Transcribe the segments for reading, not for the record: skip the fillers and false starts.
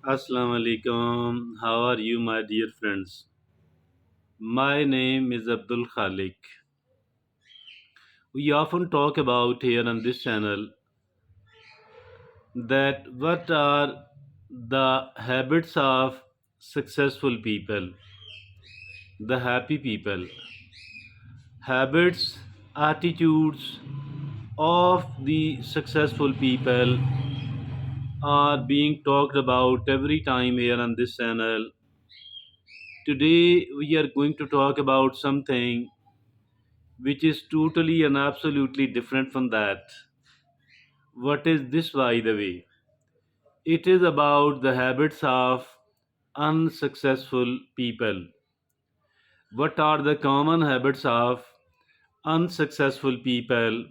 Assalamu alaikum. How are you, my dear friends? My name is Abdul Khalik. We often talk about here on this channel that what are the habits of successful people, the happy people, habits, attitudes of the successful people are being talked about every time here on this channel. Today we are going to talk about something which is totally and absolutely different from that. What is this, by the way? It is about the habits of unsuccessful people. What are the common habits of unsuccessful people?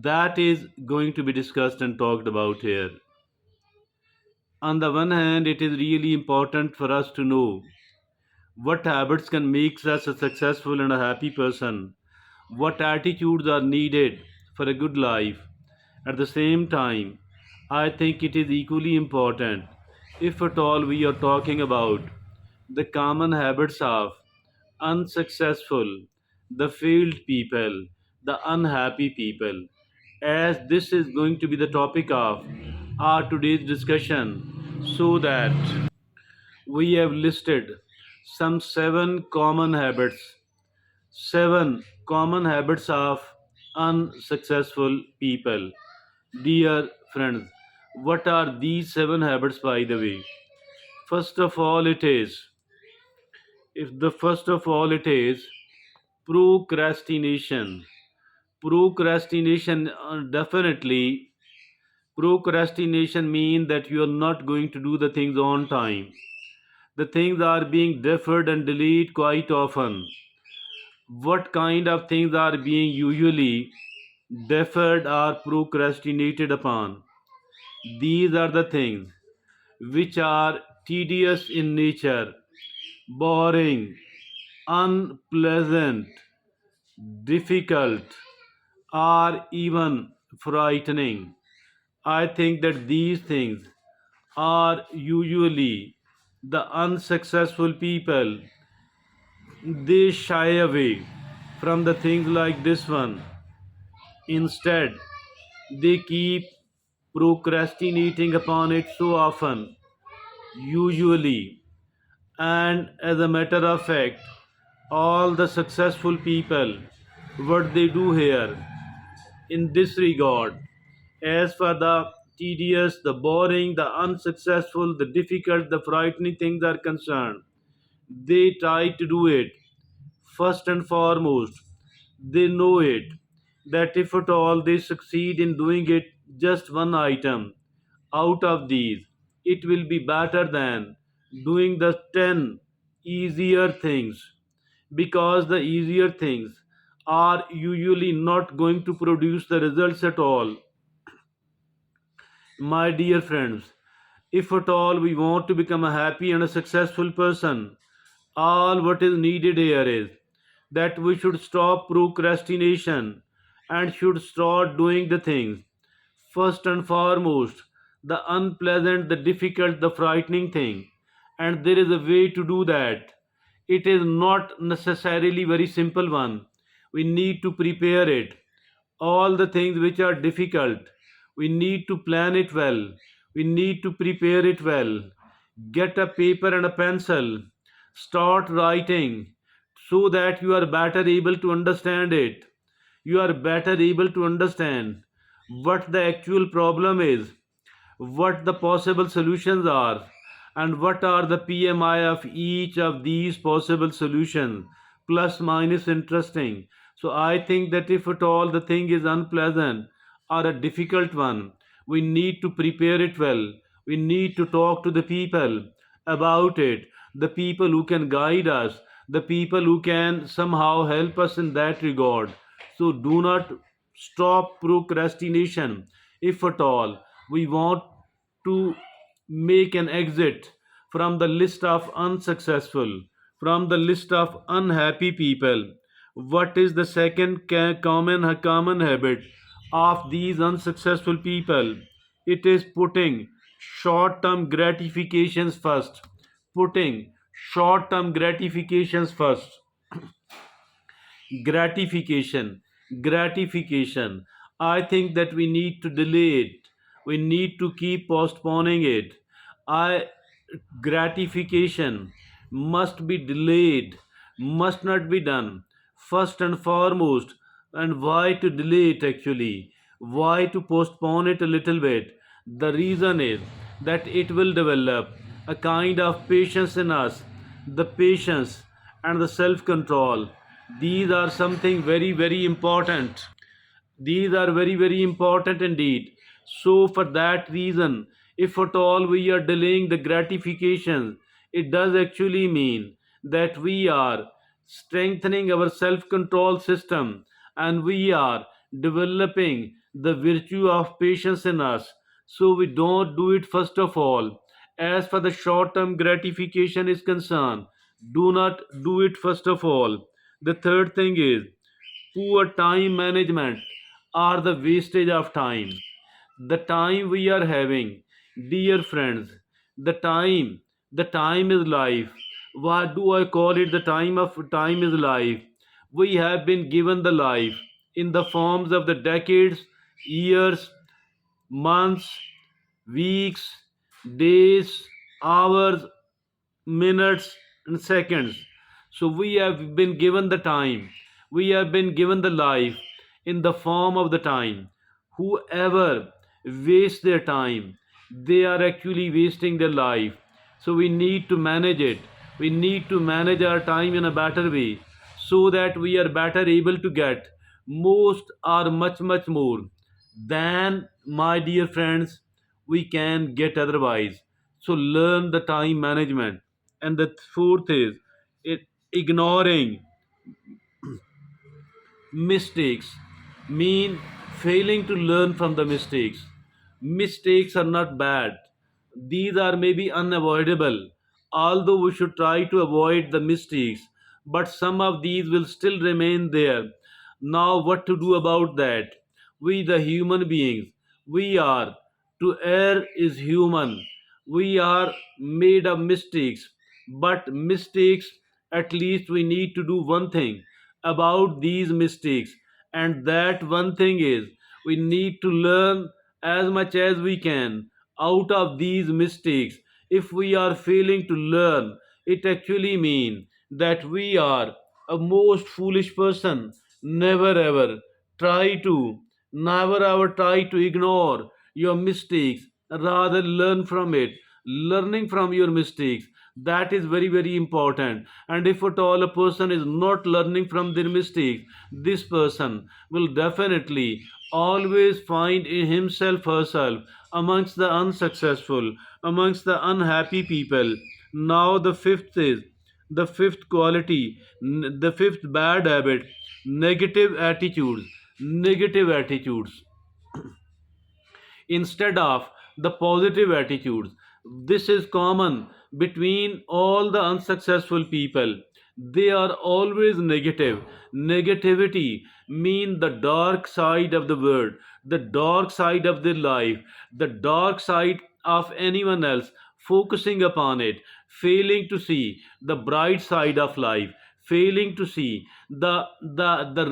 That is going to be discussed and talked about here. On the one hand, it is really important for us to know what habits can make us a successful and a happy person, what attitudes are needed for a good life. At the same time, I think it is equally important, if at all we are talking about the common habits of unsuccessful, the failed people, the unhappy people, as this is going to be the topic of our today's discussion, so that we have listed some seven common habits of unsuccessful people. Dear friends, what are these seven habits, by the way? First of all, it is, if the first of all, it is procrastination. Procrastination, definitely, procrastination means that you are not going to do the things on time. The things are being deferred and delayed quite often. What kind of things are being usually deferred or procrastinated upon? These are the things which are tedious in nature, boring, unpleasant, difficult, or even frightening. I think that these things are usually the unsuccessful people, they shy away from the things like this one. Instead, they keep procrastinating upon it so often, usually. And as a matter of fact, all the successful people, what they do here in this regard, as for the tedious, the boring, the unsuccessful, the difficult, the frightening things are concerned, they try to do it. First and foremost, they know it that if at all they succeed in doing it just one item out of these, it will be better than doing the 10 easier things, because the easier things are usually not going to produce the results at all. My dear friends, if at all we want to become a happy and a successful person, all what is needed here is that we should stop procrastination and should start doing the things. First and foremost, the unpleasant, the difficult, the frightening thing. And there is a way to do that. It is not necessarily very simple one. We need to prepare it. All the things which are difficult, we need to plan it well. We need to prepare it well. Get a paper and a pencil, start writing, so that you are better able to understand it. You are better able to understand what the actual problem is, what the possible solutions are, and what are the PMI of each of these possible solutions, plus minus interesting. So I think that if at all the thing is unpleasant or a difficult one, we need to prepare it well. We need to talk to the people about it, the people who can guide us, the people who can somehow help us in that regard. So do not stop procrastination. If at all we want to make an exit from the list of unsuccessful, from the list of unhappy people, what is the second common habit of these unsuccessful people? It is putting short term gratifications first, putting short term gratifications first. Gratification gratification I think that we need to delay it, we need to keep postponing it. I Gratification must be delayed, must not be done first and foremost. And why to delay it actually, why to postpone it a little bit? The reason is that it will develop a kind of patience in us, the patience and the self control. These are something very, very important. These are very, very important indeed. So, for that reason, if at all we are delaying the gratifications, it does actually mean that we are strengthening our self control system and we are developing the virtue of patience in us. So, we don't do it first of all. As for the short term gratification is concerned, do not do it first of all. The third thing is poor time management or the wastage of time. The time we are having, dear friends, the time is life. What do I call it? The time is life. We have been given the life in the forms of the decades, years, months, weeks, days, hours, minutes, and seconds. So we have been given the time, we have been given the life in the form of the time. Whoever wastes their time, they are actually wasting their life. So we need to manage it. We need to manage our time in a better way so that we are better able to get most or much, much more than, my dear friends, we can get otherwise. So learn the time management. And the fourth is it, ignoring mistakes mean failing to learn from the mistakes. Mistakes are not bad, these are maybe unavoidable, although we should try to avoid the mistakes, but some of these will still remain there. Now, what to do about that? We, the human beings, we are, to err is human. We are made of mistakes, but mistakes, at least we need to do one thing about these mistakes, and that one thing is we need to learn as much as we can out of these mistakes. If we are failing to learn, it actually means that we are a most foolish person. Never ever try to, never ever try to ignore your mistakes. Rather, learn from it. Learning from your mistakes, that is very, very important. And if at all a person is not learning from their mistakes, this person will definitely always find in himself, herself, amongst the unsuccessful, amongst the unhappy people. Now, the fifth quality, the fifth bad habit, negative attitudes. Negative attitudes instead of the positive attitudes. This is common between all the unsuccessful people. They are always negative. Negativity means the dark side of the world, the dark side of their life, the dark side of anyone else, focusing upon it, failing to see the bright side of life, failing to see the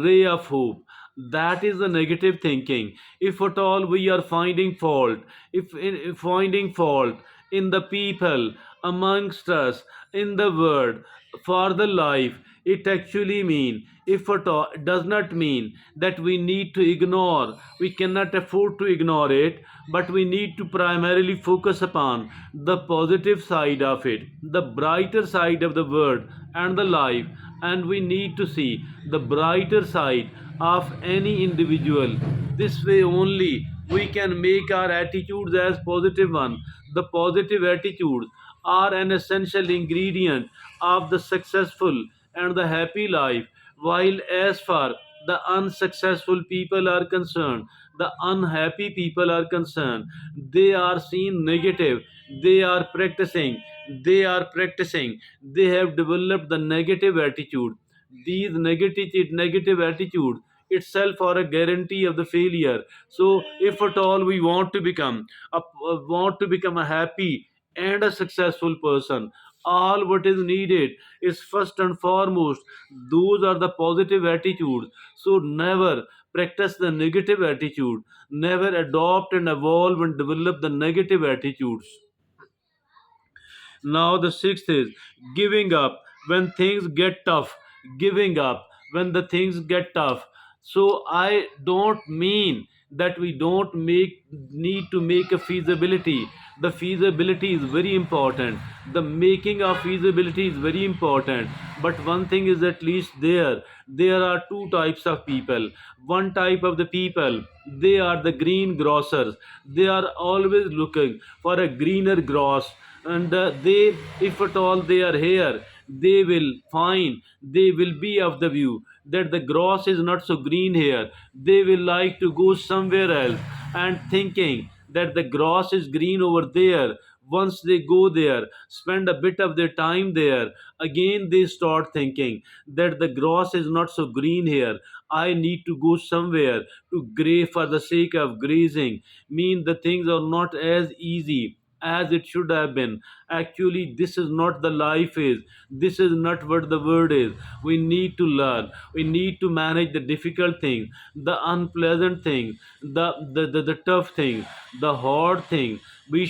ray of hope. That is the negative thinking. If at all we are finding fault, if finding fault in the people amongst us, in the world, for the life, it actually mean, if at all, does not mean that we need to ignore, we cannot afford to ignore it, but we need to primarily focus upon the positive side of it, the brighter side of the world and the life. And we need to see the brighter side of any individual. This way only we can make our attitudes as positive one. The positive attitudes are an essential ingredient of the successful and the happy life. While as far the unsuccessful people are concerned, the unhappy people are concerned, they are seen negative, they are practicing, they have developed the negative attitude. These negative attitude itself are a guarantee of the failure. So if at all we want to become a happy and a successful person, all what is needed is first and foremost, those are the positive attitudes. So never practice the negative attitude, never adopt and evolve and develop the negative attitudes. Now, the sixth is giving up when things get tough. Giving up when the things get tough. So, I don't mean that we don't need to make a feasibility. The feasibility is very important. The making of feasibility is very important. But one thing is at least there are two types of people. One type of the people, they are the green grocers. They are always looking for a greener grass, and they, if at all they are here, they will find, they will be of the view that the grass is not so green here. They will like to go somewhere else, and thinking that the grass is green over there. Once they go there, spend a bit of their time there, again they start thinking that the grass is not so green here. I need to go somewhere to graze for the sake of grazing. Mean the things are not as easy as it should have been. Actually, this is not the life is. This is not what the word is. We need to learn. We need to manage the difficult things, the unpleasant things, the tough things, the hard things. We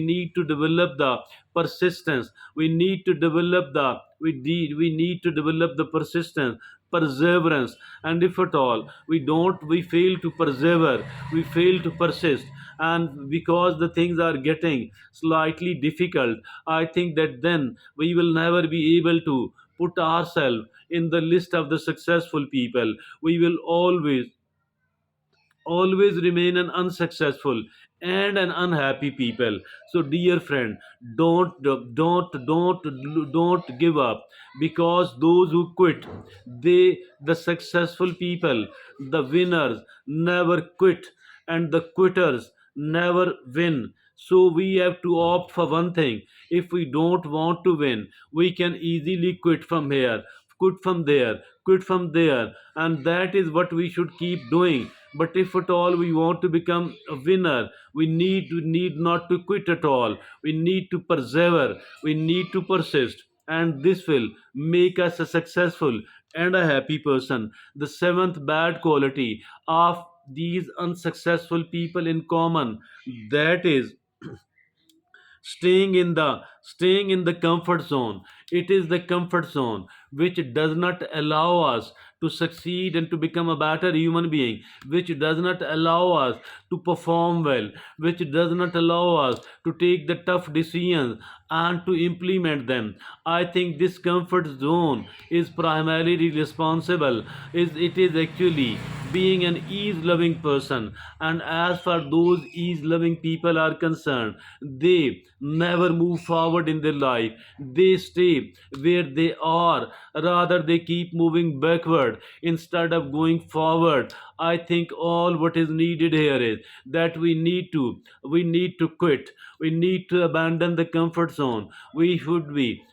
need to develop the persistence. We need to develop we need to develop the persistence, perseverance. And if at all we fail to persevere, we fail to persist, and because the things are getting slightly difficult, I think that then we will never be able to put ourselves in the list of the successful people. We will always remain an unsuccessful and an unhappy people. So dear friend, don't give up, because those who quit, the successful people, the winners never quit, and the quitters never win. So we have to opt for one thing. If we don't want to win, we can easily quit from here, quit from there, quit from there, and that is what we should keep doing. But if at all we want to become a winner, we need not to quit at all. We need to persevere. We need to persist, and this will make us a successful and a happy person. The seventh bad quality of these unsuccessful people in common, that is staying in the comfort zone. It is the comfort zone which does not allow us to succeed and to become a better human being, which does not allow us to perform well, which does not allow us to take the tough decisions and to implement them. I think this comfort zone is primarily responsible, is it is actually being an ease loving person. And as far those ease loving people are concerned, they never move forward in their life. They stay where they are, rather they keep moving backward instead of going forward. I think all what is needed here is that we need to quit. We need to abandon the comfort zone. We should be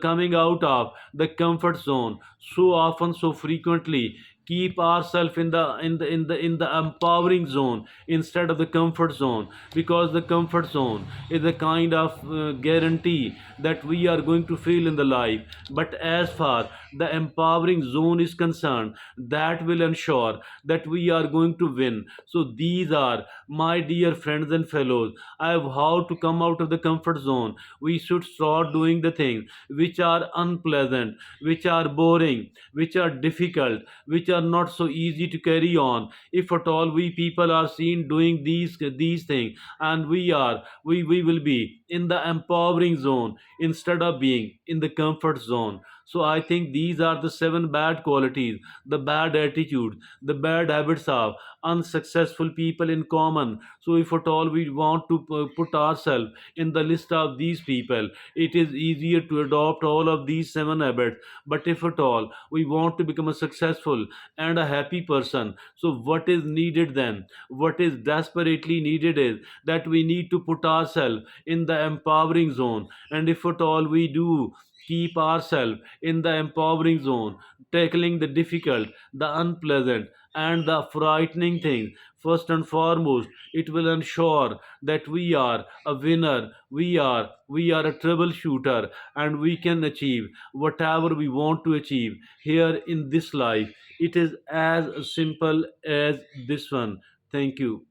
coming out of the comfort zone so often, so frequently. Keep ourselves in the empowering zone instead of the comfort zone, because the comfort zone is a kind of guarantee that we are going to fail in the life. But as far the empowering zone is concerned, that will ensure that we are going to win. So these are, my dear friends and fellows, I have how to come out of the comfort zone. We should start doing the things which are unpleasant, which are boring, which are difficult, which are not so easy to carry on. If at all we people are seen doing these things, and we will be in the empowering zone instead of being in the comfort zone. So I think these are the seven bad qualities, the bad attitude, the bad habits of unsuccessful people in common. So if at all we want to put ourselves in the list of these people, it is easier to adopt all of these seven habits. But if at all we want to become a successful and a happy person, so what is needed then? What is desperately needed is that we need to put ourselves in the empowering zone. And if at all we do keep ourselves in the empowering zone, tackling the difficult, the unpleasant, and the frightening things. First and foremost, it will ensure that we are a winner, we are a troubleshooter, and we can achieve whatever we want to achieve here in this life. It is as simple as this one. Thank you.